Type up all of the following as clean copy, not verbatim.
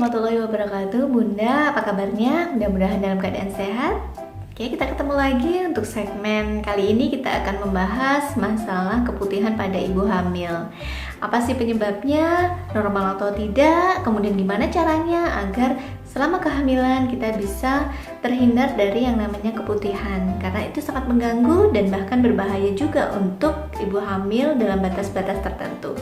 warahmatullahi wabarakatuh. Bunda, apa kabarnya? Mudah-mudahan dalam keadaan sehat. Oke, kita ketemu lagi untuk segmen kali ini. Kita akan membahas masalah keputihan pada ibu hamil. Apa sih penyebabnya, normal atau tidak, kemudian gimana caranya agar selama kehamilan kita bisa terhindar dari yang namanya keputihan, karena itu sangat mengganggu dan bahkan berbahaya juga untuk ibu hamil dalam batas-batas tertentu.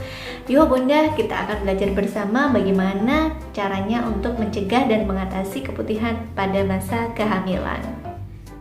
Yuk Bunda, kita akan belajar bersama bagaimana caranya untuk mencegah dan mengatasi keputihan pada masa kehamilan.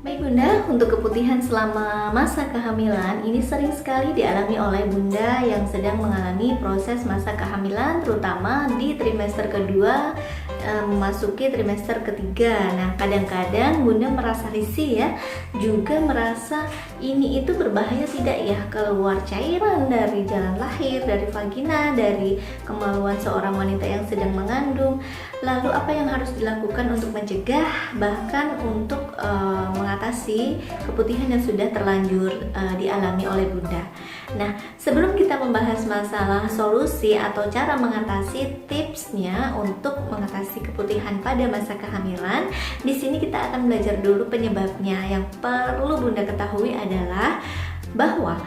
Baik Bunda, untuk keputihan selama masa kehamilan ini sering sekali dialami oleh Bunda yang sedang mengalami proses masa kehamilan, terutama di trimester kedua memasuki trimester ketiga. Nah, kadang-kadang Bunda merasa risih ya, juga merasa ini itu berbahaya tidak ya, keluar cairan dari jalan lahir, dari vagina, dari kemaluan seorang wanita yang sedang mengandung. Lalu apa yang harus dilakukan untuk mencegah, bahkan untuk mengatasi keputihan yang sudah terlanjur dialami oleh Bunda. Nah, sebelum kita membahas masalah solusi atau cara mengatasi tipsnya untuk mengatasi keputihan pada masa kehamilan, di sini kita akan belajar dulu penyebabnya. Yang perlu Bunda ketahui adalah bahwa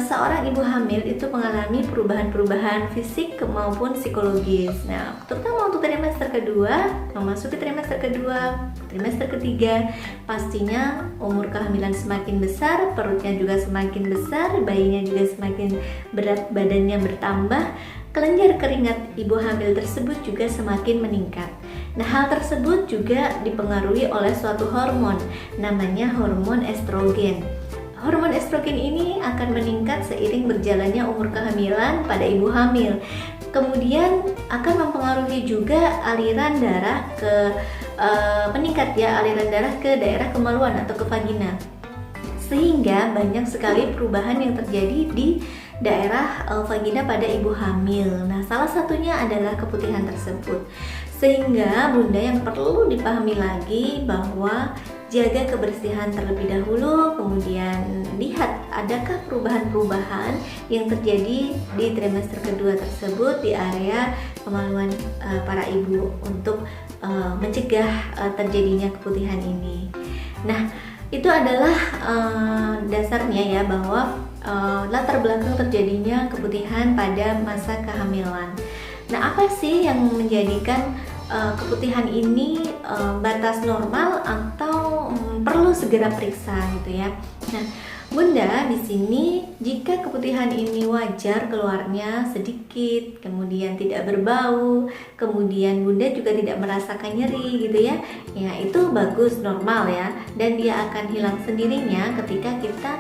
seorang ibu hamil itu mengalami perubahan-perubahan fisik maupun psikologis. Nah, terutama untuk trimester kedua, memasuki trimester kedua, trimester ketiga, pastinya umur kehamilan semakin besar, perutnya juga semakin besar, bayinya juga semakin berat badannya bertambah, kelenjar keringat ibu hamil tersebut juga semakin meningkat. Nah, hal tersebut juga dipengaruhi oleh suatu hormon, namanya hormon estrogen. Hormon estrogen ini akan meningkat seiring berjalannya umur kehamilan pada ibu hamil. Kemudian akan mempengaruhi juga aliran darah ke meningkat ya, aliran darah ke daerah kemaluan atau ke vagina. Sehingga banyak sekali perubahan yang terjadi di daerah vagina pada ibu hamil. Nah, salah satunya adalah keputihan tersebut. Sehingga Bunda yang perlu dipahami lagi bahwa jaga kebersihan terlebih dahulu, kemudian lihat adakah perubahan-perubahan yang terjadi di trimester kedua tersebut di area kemaluan para ibu untuk mencegah terjadinya keputihan ini. Nah, itu adalah dasarnya ya, bahwa latar belakang terjadinya keputihan pada masa kehamilan. Nah, apa sih yang menjadikan keputihan ini batas normal atau perlu segera periksa gitu ya. Nah, Bunda di sini jika keputihan ini wajar keluarnya sedikit, kemudian tidak berbau, kemudian Bunda juga tidak merasakan nyeri gitu ya. Ya, itu bagus, normal ya, dan dia akan hilang sendirinya ketika kita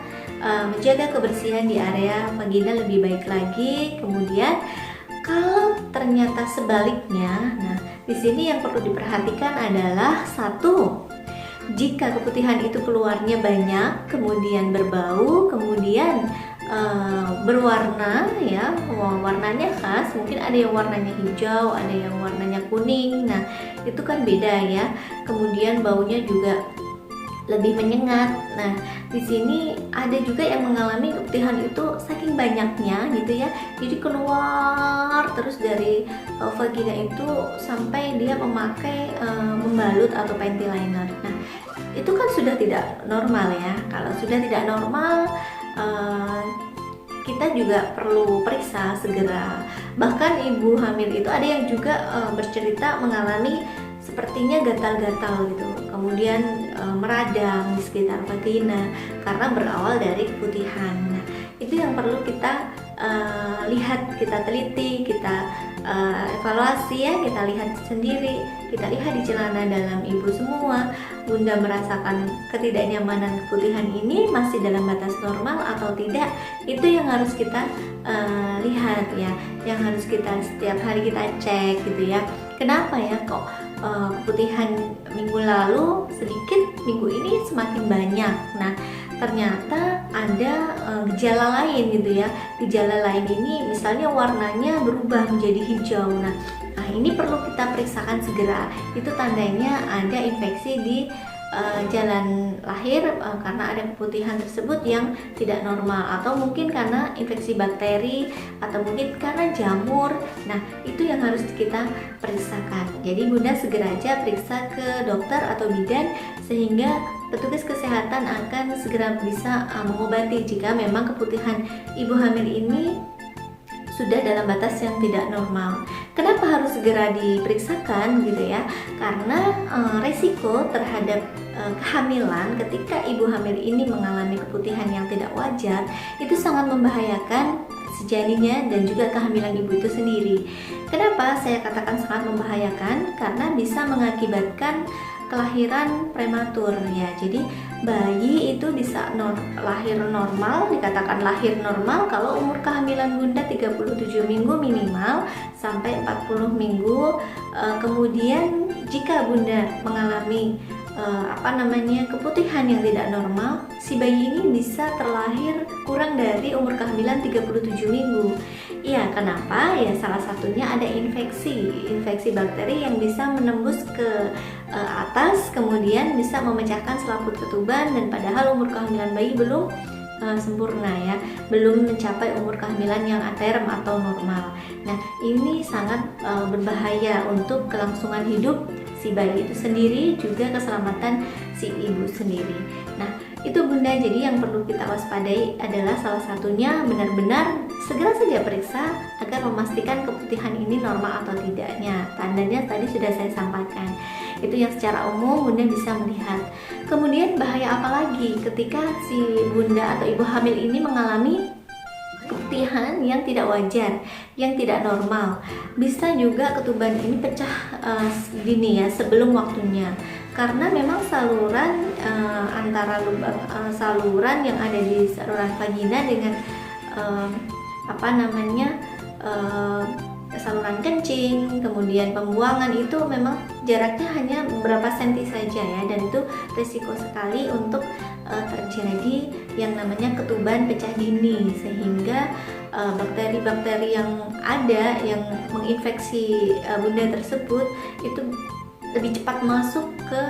menjaga kebersihan di area vagina lebih baik lagi. Kemudian kalau ternyata sebaliknya, nah di sini yang perlu diperhatikan adalah satu, jika keputihan itu keluarnya banyak, kemudian berbau, kemudian berwarna ya, warnanya khas, mungkin ada yang warnanya hijau, ada yang warnanya kuning. Nah, itu kan beda ya. Kemudian baunya juga lebih menyengat. Nah, di sini ada juga yang mengalami keputihan itu saking banyaknya gitu ya, jadi keluar terus dari vagina itu sampai dia memakai membalut atau panty liner. Nah, itu kan sudah tidak normal ya. Kalau sudah tidak normal, kita juga perlu periksa segera. Bahkan ibu hamil itu ada yang juga bercerita mengalami sepertinya gatal-gatal gitu, kemudian meradang di sekitar vagina karena berawal dari keputihan. Nah, itu yang perlu kita lihat, kita teliti, kita evaluasi ya, kita lihat sendiri, kita lihat di celana dalam ibu semua. Bunda merasakan ketidaknyamanan keputihan ini masih dalam batas normal atau tidak, itu yang harus kita lihat ya, yang harus kita setiap hari kita cek gitu ya. Kenapa ya kok keputihan minggu lalu sedikit, minggu ini semakin banyak? Nah, ternyata ada gejala lain gitu ya. Gejala lain ini misalnya warnanya berubah menjadi hijau. Nah, ini perlu kita periksakan segera. Itu tandanya ada infeksi di jalan lahir karena ada keputihan tersebut yang tidak normal, atau mungkin karena infeksi bakteri, atau mungkin karena jamur. Nah, itu yang harus kita periksakan. Jadi Bunda segera aja periksa ke dokter atau bidan, sehingga petugas kesehatan akan segera bisa mengobati jika memang keputihan ibu hamil ini sudah dalam batas yang tidak normal. Kenapa harus segera diperiksakan gitu ya? Karena resiko terhadap kehamilan ketika ibu hamil ini mengalami keputihan yang tidak wajar itu sangat membahayakan si janinnya dan juga kehamilan ibu itu sendiri. Kenapa saya katakan sangat membahayakan? Karena bisa mengakibatkan kelahiran prematur ya. Jadi bayi itu bisa lahir normal, dikatakan lahir normal kalau umur kehamilan Bunda 37 minggu minimal sampai 40 minggu. Kemudian jika Bunda mengalami keputihan yang tidak normal, si bayi ini bisa terlahir kurang dari umur kehamilan 37 minggu. Iya, kenapa? Ya salah satunya ada infeksi bakteri yang bisa menembus ke atas, kemudian bisa memecahkan selaput ketuban, dan padahal umur kehamilan bayi belum sempurna ya, belum mencapai umur kehamilan yang aterm atau normal. Nah, ini sangat berbahaya untuk kelangsungan hidup si bayi itu sendiri, juga keselamatan si ibu sendiri. Nah, itu Bunda, jadi yang perlu kita waspadai adalah salah satunya benar-benar segera saja periksa agar memastikan keputihan ini normal atau tidaknya. Tandanya tadi sudah saya sampaikan. Itu yang secara umum Bunda bisa melihat. Kemudian bahaya apa lagi ketika si Bunda atau ibu hamil ini mengalami keputihan yang tidak wajar, yang tidak normal? Bisa juga ketuban ini pecah dini ya, sebelum waktunya, karena memang saluran antara lubang saluran yang ada di saluran vagina dengan saluran kencing, kemudian pembuangan itu memang jaraknya hanya beberapa senti saja ya, dan itu risiko sekali untuk terjadi yang namanya ketuban pecah dini, sehingga bakteri-bakteri yang ada yang menginfeksi Bunda tersebut itu lebih cepat masuk ke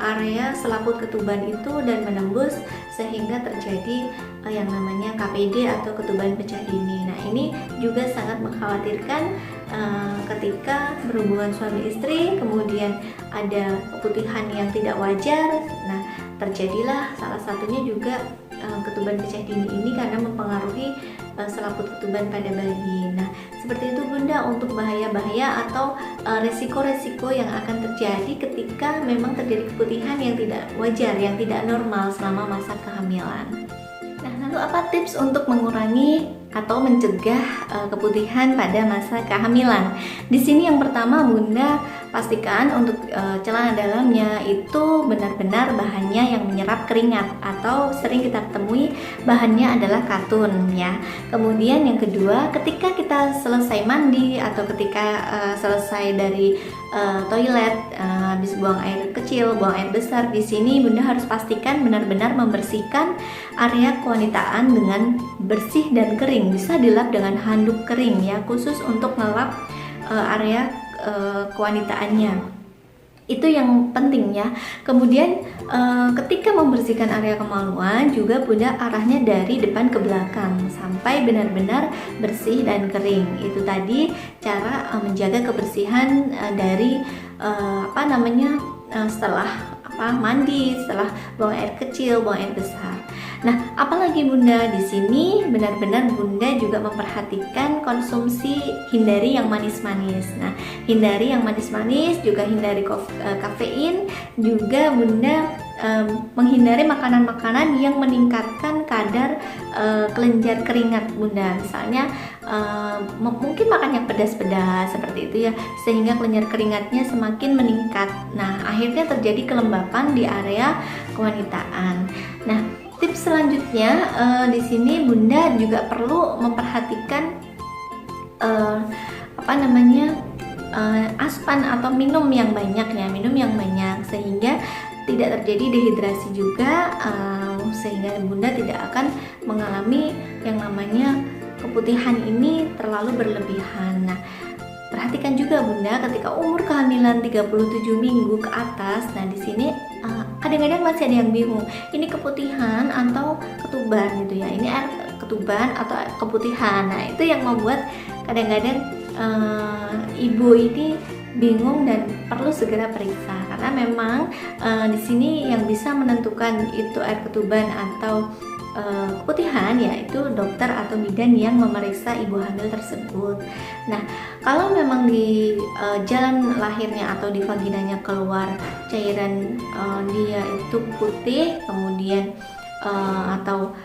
area selaput ketuban itu dan menembus, sehingga terjadi yang namanya KPD atau ketuban pecah dini. Nah, ini juga sangat mengkhawatirkan ketika berhubungan suami istri kemudian ada keputihan yang tidak wajar. Nah, terjadilah salah satunya juga ketuban pecah dini ini karena mempengaruhi selaput ketuban pada bayi. Nah, seperti itu Bunda untuk bahaya-bahaya atau resiko-resiko yang akan terjadi ketika memang terjadi keputihan yang tidak wajar, yang tidak normal selama masa kehamilan. Nah, lalu apa tips untuk mengurangi atau mencegah keputihan pada masa kehamilan? Di sini yang pertama Bunda pastikan untuk celana dalamnya itu benar-benar bahannya yang menyerap keringat, atau sering kita temui bahannya adalah katun ya. Kemudian yang kedua, ketika kita selesai mandi atau ketika selesai dari toilet, habis buang air kecil, buang air besar, di sini Bunda harus pastikan benar-benar membersihkan area kewanitaan dengan bersih dan kering. Bisa dilap dengan handuk kering ya, khusus untuk ngelap area kewanitaannya. Itu yang penting ya. Kemudian ketika membersihkan area kemaluan juga Bunda arahnya dari depan ke belakang sampai benar-benar bersih dan kering. Itu tadi cara menjaga kebersihan dari setelah mandi, setelah buang air kecil, buang air besar. Nah, apalagi Bunda, di sini benar-benar Bunda juga memperhatikan konsumsi, hindari yang manis-manis. Nah, hindari yang manis-manis, juga hindari kafein, juga Bunda menghindari makanan-makanan yang meningkatkan kadar kelenjar keringat Bunda. Misalnya mungkin makan yang pedas-pedas seperti itu ya, sehingga kelenjar keringatnya semakin meningkat. Nah, akhirnya terjadi kelembapan di area kewanitaan. Nah, tips selanjutnya di sini Bunda juga perlu memperhatikan asupan atau minum yang banyak ya, sehingga tidak terjadi dehidrasi juga, sehingga Bunda tidak akan mengalami yang namanya keputihan ini terlalu berlebihan. Nah, perhatikan juga Bunda ketika umur kehamilan 37 minggu ke atas. Nah, di sini kadang-kadang masih ada yang bingung, ini keputihan atau ketuban gitu ya, ini air ketuban atau keputihan. Nah itu yang membuat kadang-kadang ibu ini bingung dan perlu segera periksa, karena memang di sini yang bisa menentukan itu air ketuban atau keputihan yaitu dokter atau bidan yang memeriksa ibu hamil tersebut. Nah, kalau memang di jalan lahirnya atau di vaginanya keluar cairan dia itu putih, kemudian atau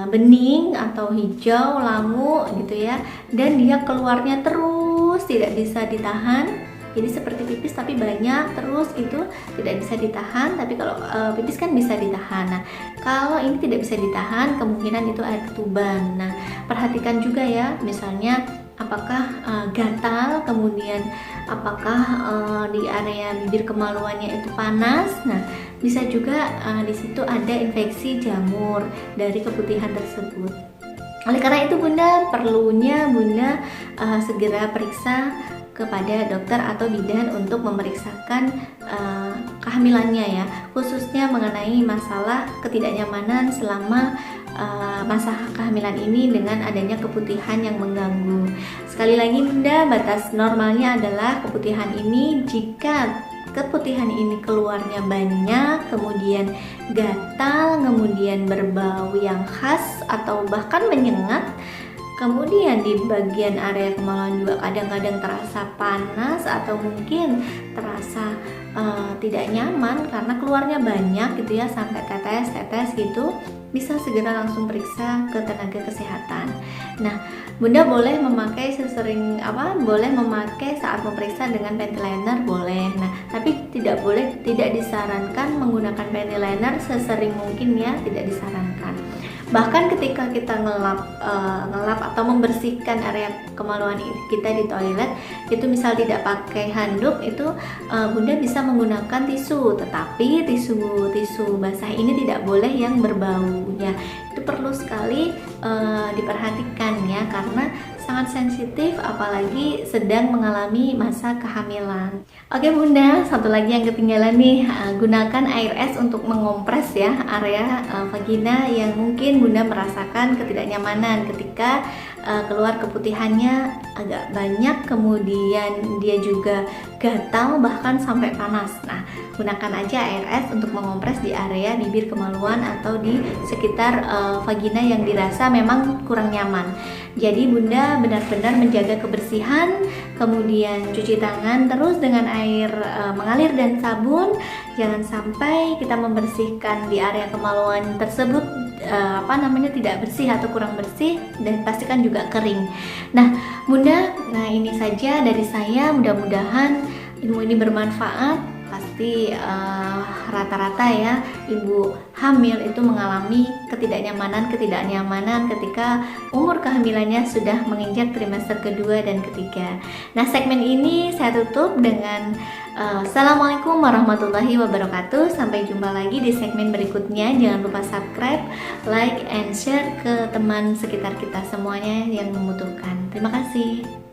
bening atau hijau, langu gitu ya, dan dia keluarnya terus tidak bisa ditahan. Jadi seperti pipis tapi banyak terus, itu tidak bisa ditahan. Tapi kalau pipis kan bisa ditahan. Nah, kalau ini tidak bisa ditahan, kemungkinan itu air ketuban. Nah, perhatikan juga ya, misalnya apakah gatal, kemudian apakah di area bibir kemaluannya itu panas. Nah, bisa juga di situ ada infeksi jamur dari keputihan tersebut. Oleh karena itu perlunya Bunda segera periksa kepada dokter atau bidan untuk memeriksakan kehamilannya ya, khususnya mengenai masalah ketidaknyamanan selama masa kehamilan ini dengan adanya keputihan yang mengganggu. Sekali lagi Bunda, batas normalnya adalah keputihan ini jika keputihan ini keluarnya banyak, kemudian gatal, kemudian berbau yang khas atau bahkan menyengat. Kemudian di bagian area kemaluan juga kadang-kadang terasa panas atau mungkin terasa tidak nyaman karena keluarnya banyak gitu ya, sampai tetes gitu, bisa segera langsung periksa ke tenaga kesehatan. Nah, Bunda boleh memakai boleh memakai saat memeriksa dengan panty liner boleh. Nah, tapi tidak disarankan menggunakan panty liner sesering mungkin ya, tidak disarankan. Bahkan ketika kita ngelap atau membersihkan area kemaluan kita di toilet, itu misal tidak pakai handuk, itu Bunda bisa menggunakan tisu, tetapi tisu basah ini tidak boleh yang berbau ya. Itu perlu sekali diperhatikan ya, karena sangat sensitif apalagi sedang mengalami masa kehamilan. Oke Bunda, satu lagi yang ketinggalan nih, gunakan air es untuk mengompres ya area vagina yang mungkin Bunda merasakan ketidaknyamanan ketika keluar keputihannya agak banyak, kemudian dia juga gatal bahkan sampai panas. Nah, gunakan aja air es untuk mengompres di area bibir kemaluan atau di sekitar vagina yang dirasa memang kurang nyaman. Jadi Bunda benar-benar menjaga kebersihan, kemudian cuci tangan terus dengan air mengalir dan sabun. Jangan sampai kita membersihkan di area kemaluan tersebut tidak bersih atau kurang bersih, dan pastikan juga kering. Nah Bunda, ini saja dari saya, mudah-mudahan ilmu ini bermanfaat. Pasti rata-rata ya ibu hamil itu mengalami ketidaknyamanan ketika umur kehamilannya sudah menginjak trimester kedua dan ketiga. Nah, segmen ini saya tutup dengan Assalamualaikum warahmatullahi wabarakatuh. Sampai jumpa lagi di segmen berikutnya. Jangan lupa subscribe, like, and share ke teman sekitar kita semuanya yang membutuhkan. Terima kasih.